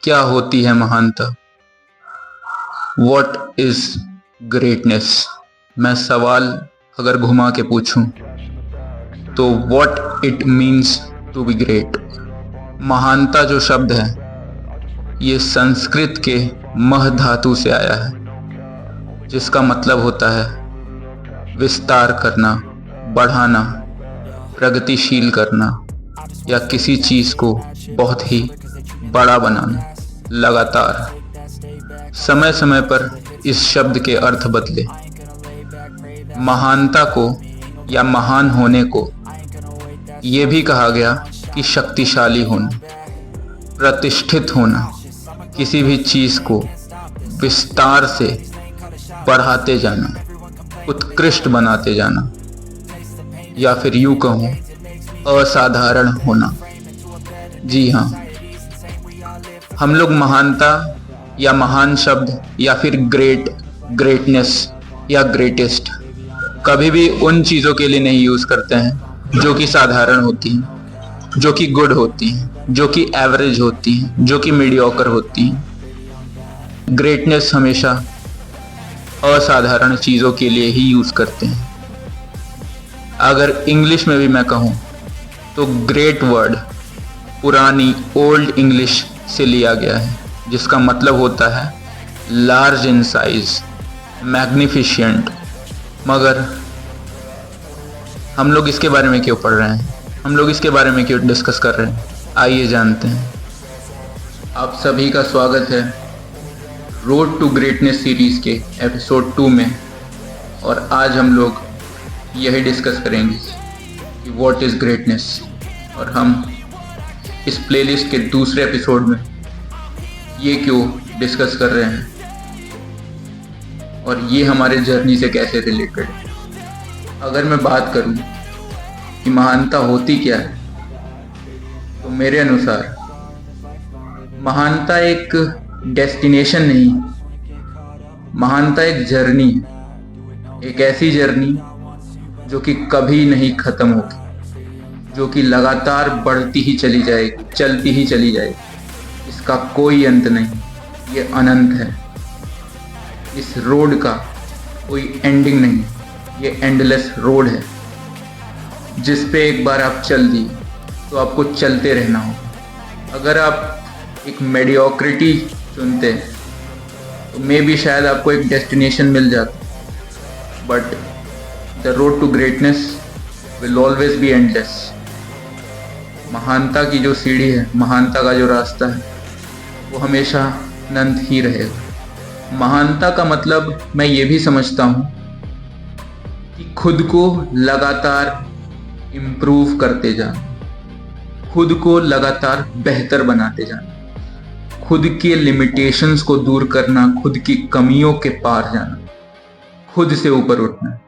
क्या होती है महानता? What is greatness? मैं सवाल अगर घुमा के पूछूं तो what it means to be great. महानता जो शब्द है ये संस्कृत के मह धातु से आया है, जिसका मतलब होता है विस्तार करना, बढ़ाना, प्रगतिशील करना या किसी चीज को बहुत ही बड़ा बनाना। लगातार समय समय पर इस शब्द के अर्थ बदले। महानता को या महान होने को ये भी कहा गया कि शक्तिशाली होना, प्रतिष्ठित होना, किसी भी चीज को विस्तार से बढ़ाते जाना, उत्कृष्ट बनाते जाना, या फिर यूं कहूं असाधारण होना। जी हाँ, हम लोग महानता या महान शब्द या फिर ग्रेटनेस या ग्रेटेस्ट कभी भी उन चीज़ों के लिए नहीं यूज़ करते हैं जो कि साधारण होती हैं, जो कि गुड होती हैं, जो कि एवरेज होती हैं, जो कि मीडियोकर होती हैं। ग्रेटनेस हमेशा असाधारण चीज़ों के लिए ही यूज़ करते हैं। अगर इंग्लिश में भी मैं कहूँ तो ग्रेट वर्ड पुरानी ओल्ड इंग्लिश से लिया गया है, जिसका मतलब होता है लार्ज इन साइज, मैग्निफिशिएंट। मगर हम लोग इसके बारे में क्यों पढ़ रहे हैं, हम लोग इसके बारे में क्यों डिस्कस कर रहे हैं, आइए जानते हैं। आप सभी का स्वागत है रोड टू ग्रेटनेस सीरीज़ के एपिसोड 2 में। और आज हम लोग यही डिस्कस करेंगे कि व्हाट इज़ ग्रेटनेस। और हम इस प्लेलिस्ट के दूसरे एपिसोड में ये क्यों डिस्कस कर रहे हैं और ये हमारे जर्नी से कैसे रिलेटेड है। अगर मैं बात करूं कि महानता होती क्या है, तो मेरे अनुसार महानता एक डेस्टिनेशन नहीं, महानता एक जर्नी है। एक ऐसी जर्नी जो कि कभी नहीं खत्म होगी, जो कि लगातार बढ़ती ही चली जाएगी, चलती ही चली जाएगी। इसका कोई अंत नहीं, ये अनंत है। इस रोड का कोई एंडिंग नहीं, ये एंडलेस रोड है, जिस पे एक बार आप चल दिए तो आपको चलते रहना होगा। अगर आप एक मेडियोक्रिटी चुनते तो मे भी शायद आपको एक डेस्टिनेशन मिल जाता, but the road to greatness will always be endless. महानता की जो सीढ़ी है, महानता का जो रास्ता है, वो हमेशा अनंत ही रहेगा। महानता का मतलब मैं ये भी समझता हूँ कि खुद को लगातार इम्प्रूव करते जाना, खुद को लगातार बेहतर बनाते जाना, खुद के लिमिटेशंस को दूर करना, खुद की कमियों के पार जाना, खुद से ऊपर उठना।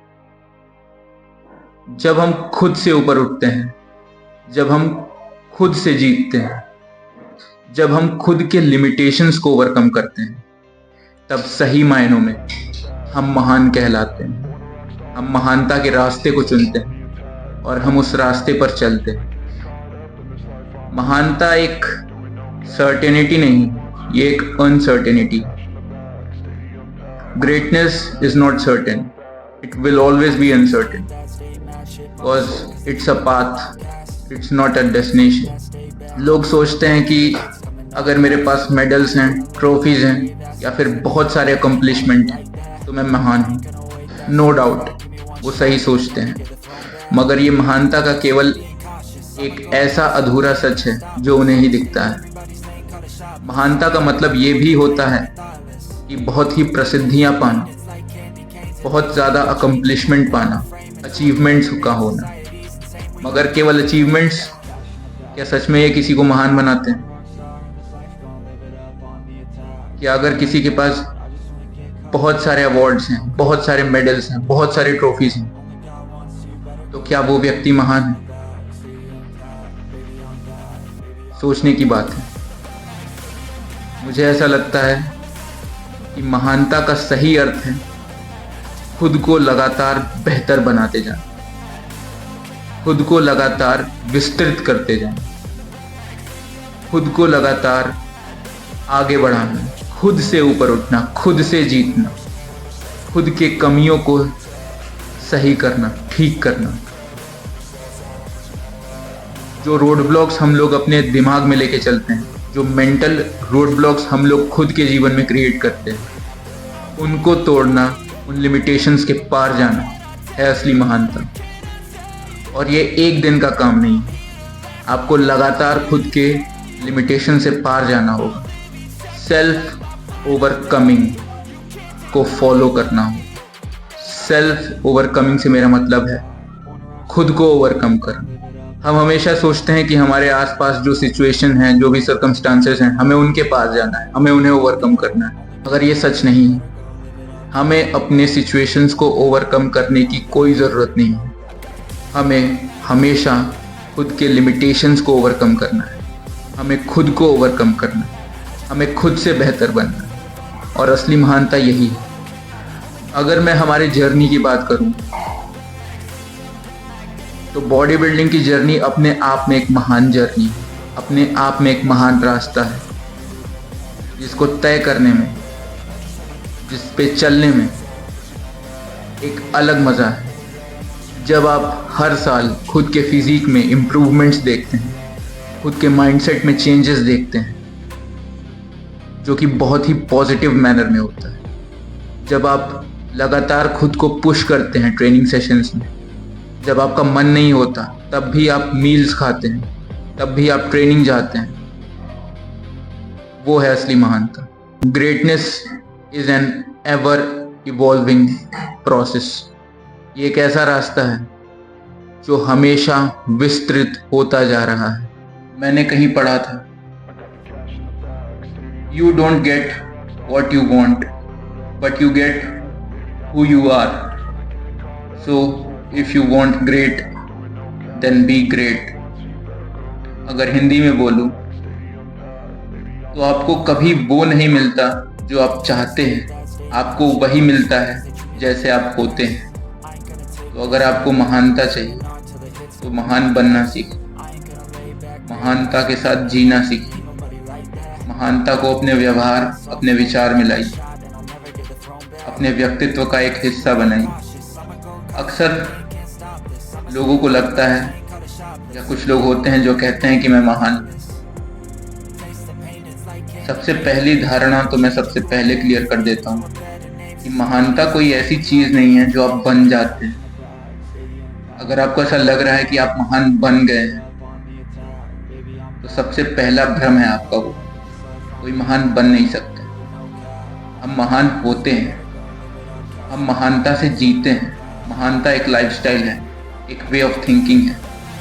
जब हम खुद से ऊपर उठते हैं, जब हम खुद से जीतते हैं, जब हम खुद के लिमिटेशंस को ओवरकम करते हैं, तब सही मायनों में हम महान कहलाते हैं। हम महानता के रास्ते को चुनते हैं और हम उस रास्ते पर चलते हैं। महानता एक सर्टेनिटी नहीं, ये एक uncertainty. Greatness is not certain, it will always B uncertain, because it's a path, it's not a destination. लोग सोचते हैं कि अगर मेरे पास मेडल्स हैं, ट्रॉफीज हैं या फिर बहुत सारे अकम्पलिशमेंट हैं तो मैं महान हूँ। नो डाउट वो सही सोचते हैं, मगर ये महानता का केवल एक ऐसा अधूरा सच है जो उन्हें ही दिखता है। महानता का मतलब ये भी होता है कि बहुत ही प्रसिद्धियाँ पाना, बहुत ज़्यादा अकम्पलिशमेंट पाना, अचीवमेंट्स का होना। मगर केवल अचीवमेंट्स क्या सच में ये किसी को महान बनाते हैं? क्या अगर किसी के पास बहुत सारे अवार्ड्स हैं, बहुत सारे मेडल्स हैं, बहुत सारे ट्रॉफीज हैं, तो क्या वो व्यक्ति महान है? सोचने की बात है। मुझे ऐसा लगता है कि महानता का सही अर्थ है खुद को लगातार बेहतर बनाते जाना, खुद को लगातार विस्तृत करते जाना, खुद को लगातार आगे बढ़ाना, खुद से ऊपर उठना, खुद से जीतना, खुद के कमियों को सही करना, ठीक करना। जो रोड ब्लॉक्स हम लोग अपने दिमाग में लेके चलते हैं, जो मेंटल रोड ब्लॉक्स हम लोग खुद के जीवन में क्रिएट करते हैं, उनको तोड़ना, उन लिमिटेशंस के पार जाना है असली महानता। और ये एक दिन का काम नहीं है, आपको लगातार खुद के लिमिटेशन से पार जाना होगा। सेल्फ ओवरकमिंग को फॉलो करना हो। सेल्फ ओवरकमिंग से मेरा मतलब है खुद को ओवरकम करना। हम हमेशा सोचते हैं कि हमारे आसपास जो सिचुएशन है, जो भी सर्कमस्टांसेस हैं, हमें उनके पास जाना है, हमें उन्हें ओवरकम करना है। अगर ये सच नहीं है, हमें अपने सिचुएशंस को ओवरकम करने की कोई ज़रूरत नहीं है। हमें हमेशा खुद के लिमिटेशंस को ओवरकम करना है, हमें खुद को ओवरकम करना है, हमें खुद से बेहतर बनना है। और असली महानता यही है। अगर मैं हमारे जर्नी की बात करूं, तो बॉडी बिल्डिंग की जर्नी अपने आप में एक महान जर्नी है, अपने आप में एक महान रास्ता है, जिसको तय करने में, जिस पे चलने में एक अलग मज़ा है। जब आप हर साल खुद के फिजिक में इम्प्रूवमेंट्स देखते हैं, खुद के माइंडसेट में चेंजेस देखते हैं, जो कि बहुत ही पॉजिटिव मैनर में होता है। जब आप लगातार खुद को पुश करते हैं ट्रेनिंग सेशंस में, जब आपका मन नहीं होता तब भी आप मील्स खाते हैं, तब भी आप ट्रेनिंग जाते हैं, वो है असली महानता। Greatness is an ever evolving process. ये एक ऐसा रास्ता है जो हमेशा विस्तृत होता जा रहा है। मैंने कहीं पढ़ा था, you don't get what you want but you get who you are. So if you want great then be great. अगर हिंदी में बोलूं तो आपको कभी वो नहीं मिलता जो आप चाहते हैं, आपको वही मिलता है जैसे आप होते हैं। तो अगर आपको महानता चाहिए तो महान बनना सीखें, महानता के साथ जीना सीखें, महानता को अपने व्यवहार, अपने विचार में लाइए, अपने व्यक्तित्व का एक हिस्सा बनाइए। अक्सर लोगों को लगता है, या कुछ लोग होते हैं जो कहते हैं कि मैं महान हूं। सबसे पहली धारणा तो मैं सबसे पहले क्लियर कर देता हूँ कि महानता कोई ऐसी चीज़ नहीं है जो आप बन जाते हैं। अगर आपको ऐसा लग रहा है कि आप महान बन गए हैं, तो सबसे पहला भ्रम है आपका। वो कोई महान बन नहीं सकता। हम महान होते हैं, हम महानता से जीते हैं। महानता एक लाइफस्टाइल है, एक वे ऑफ थिंकिंग है,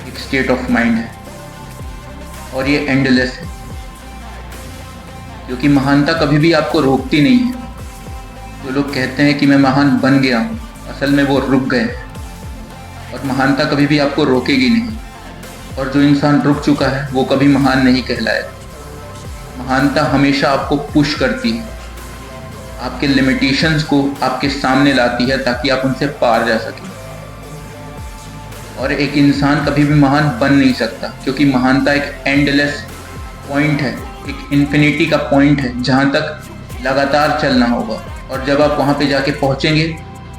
एक स्टेट ऑफ माइंड है, और ये एंडलेस है, क्योंकि महानता कभी भी आपको रोकती नहीं है। जो लोग कहते हैं कि मैं महान बन गया हूँ, असल में वो रुक गए हैं। और महानता कभी भी आपको रोकेगी नहीं, और जो इंसान रुक चुका है वो कभी महान नहीं कहलाएगा। महानता हमेशा आपको पुश करती है, आपके लिमिटेशंस को आपके सामने लाती है ताकि आप उनसे पार जा सकें। और एक इंसान कभी भी महान बन नहीं सकता, क्योंकि महानता एक एंडलेस पॉइंट है, एक इन्फिनिटी का पॉइंट है जहाँ तक लगातार चलना होगा। और जब आप वहाँ पे जाके पहुँचेंगे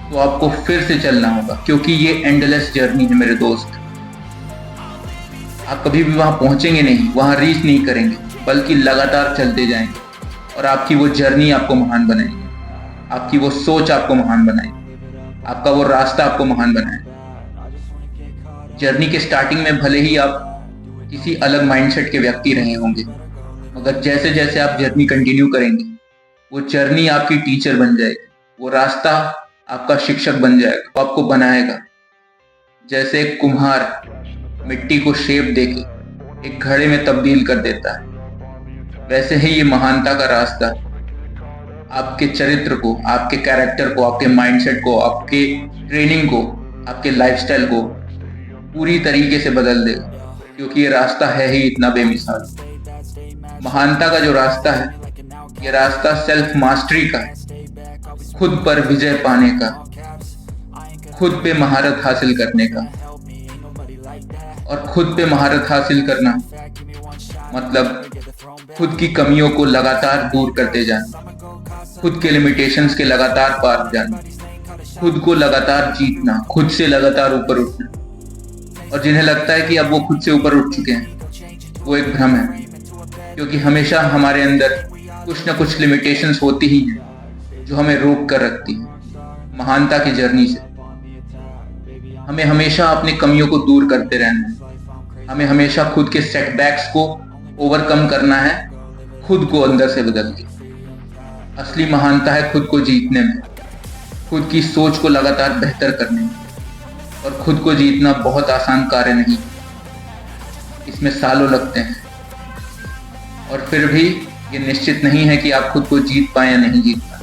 तो आपको फिर से चलना होगा, क्योंकि ये एंडलेस जर्नी है मेरे दोस्त। आप कभी भी वहाँ पहुँचेंगे नहीं, वहाँ रीच नहीं करेंगे, बल्कि लगातार चलते जाएंगे। और आपकी वो जर्नी आपको महान बनाएगी, आपकी वो सोच आपको महान बनाएगी, आपका वो रास्ता आपको महान बनाएगा। जर्नी के स्टार्टिंग में भले ही आप किसी अलग माइंडसेट के व्यक्ति रहे होंगे, मगर जैसे जैसे आप जर्नी कंटिन्यू करेंगे, वो जर्नी आपकी टीचर बन जाएगी, वो रास्ता आपका शिक्षक बन जाएगा, वो आपको बनाएगा। जैसे एक कुम्हार मिट्टी को शेप देके एक घड़े में तब्दील कर देता है, वैसे ही ये महानता का रास्ता आपके चरित्र को, आपके कैरेक्टर को, आपके माइंडसेट को, आपके ट्रेनिंग को, आपके लाइफस्टाइल को पूरी तरीके से बदल देगा, क्योंकि ये रास्ता है ही इतना बेमिसाल। महानता का जो रास्ता है, ये रास्ता सेल्फ मास्टरी का है, खुद पर विजय पाने का, खुद पे महारत हासिल करने का। और खुद पे महारत हासिल करना मतलब खुद की कमियों को लगातार दूर करते जाना, खुद के लिमिटेशंस के लगातार पार जाना, खुद को लगातार जीतना, खुद से लगातार ऊपर उठना। और जिन्हें लगता है कि अब वो खुद से ऊपर उठ चुके हैं, वो एक भ्रम है, क्योंकि हमेशा हमारे अंदर कुछ ना कुछ लिमिटेशंस होती ही हैं जो हमें रोक कर रखती हैं महानता की जर्नी से। हमें हमेशा अपनी कमियों को दूर करते रहना है, हमें हमेशा खुद के सेटबैक्स को ओवरकम करना है, खुद को अंदर से बदल के। असली महानता है खुद को जीतने में, खुद की सोच को लगातार बेहतर करने में। और खुद को जीतना बहुत आसान कार्य नहीं, इसमें सालों लगते हैं। और फिर भी ये निश्चित नहीं है कि आप खुद को जीत पाए या नहीं जीत पाए,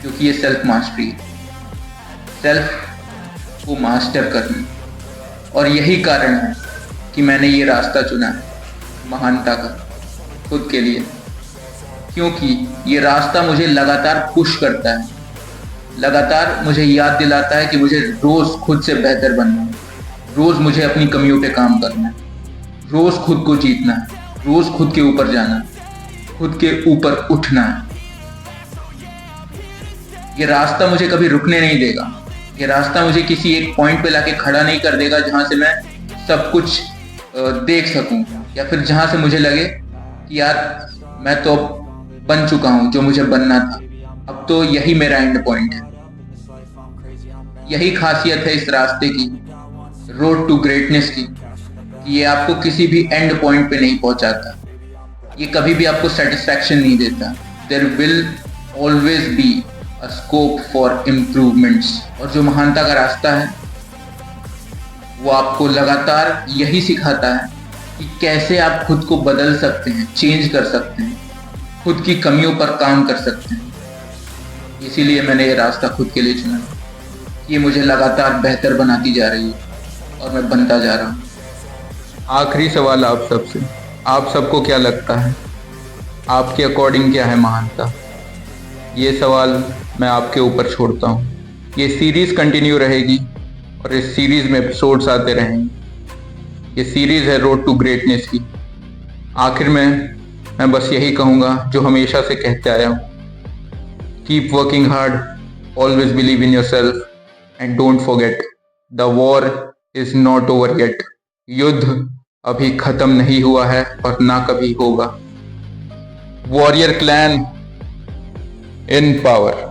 क्योंकि ये सेल्फ मास्टरी है, सेल्फ को मास्टर करना। और यही कारण है कि मैंने ये रास्ता चुना है महानता का खुद के लिए, क्योंकि ये रास्ता मुझे लगातार पुश करता है, लगातार मुझे याद दिलाता है कि मुझे रोज खुद से बेहतर बनना है, रोज मुझे अपनी कमियों पे काम करना है, रोज खुद को जीतना है, रोज खुद के ऊपर जाना है, खुद के ऊपर उठना है। ये रास्ता मुझे कभी रुकने नहीं देगा, ये रास्ता मुझे किसी एक पॉइंट पे लाके खड़ा नहीं कर देगा जहां से मैं सब कुछ देख सकूं, या फिर जहां से मुझे लगे कि यार मैं तो बन चुका हूं जो मुझे बनना था, अब तो यही मेरा एंड पॉइंट है। यही खासियत है इस रास्ते की, रोड टू ग्रेटनेस की, कि ये आपको किसी भी एंड पॉइंट पे नहीं पहुंचाता, ये कभी भी आपको सेटिस्फैक्शन नहीं देता। There will always be a scope for improvements. और जो महानता का रास्ता है वो आपको लगातार यही सिखाता है कि कैसे आप खुद को बदल सकते हैं, चेंज कर सकते हैं, खुद की कमियों पर काम कर सकते हैं। इसीलिए मैंने ये रास्ता खुद के लिए चुना, ये मुझे लगातार बेहतर बनाती जा रही है और मैं बनता जा रहा हूँ। आखिरी सवाल आप सबसे, आप सबको क्या लगता है, आपके अकॉर्डिंग क्या है महानता? ये सवाल मैं आपके ऊपर छोड़ता हूँ। ये सीरीज़ कंटिन्यू रहेगी और इस सीरीज़ में एपिसोड्स आते रहेंगे। ये सीरीज़ है रोड टू ग्रेटनेस की। आखिर में मैं बस यही कहूँगा जो हमेशा से कहते आया हूँ, keep working hard, always believe in yourself and don't forget the war is not over yet. युद्ध अभी खत्म नहीं हुआ है और ना कभी होगा। वॉरियर क्लैन इन पावर।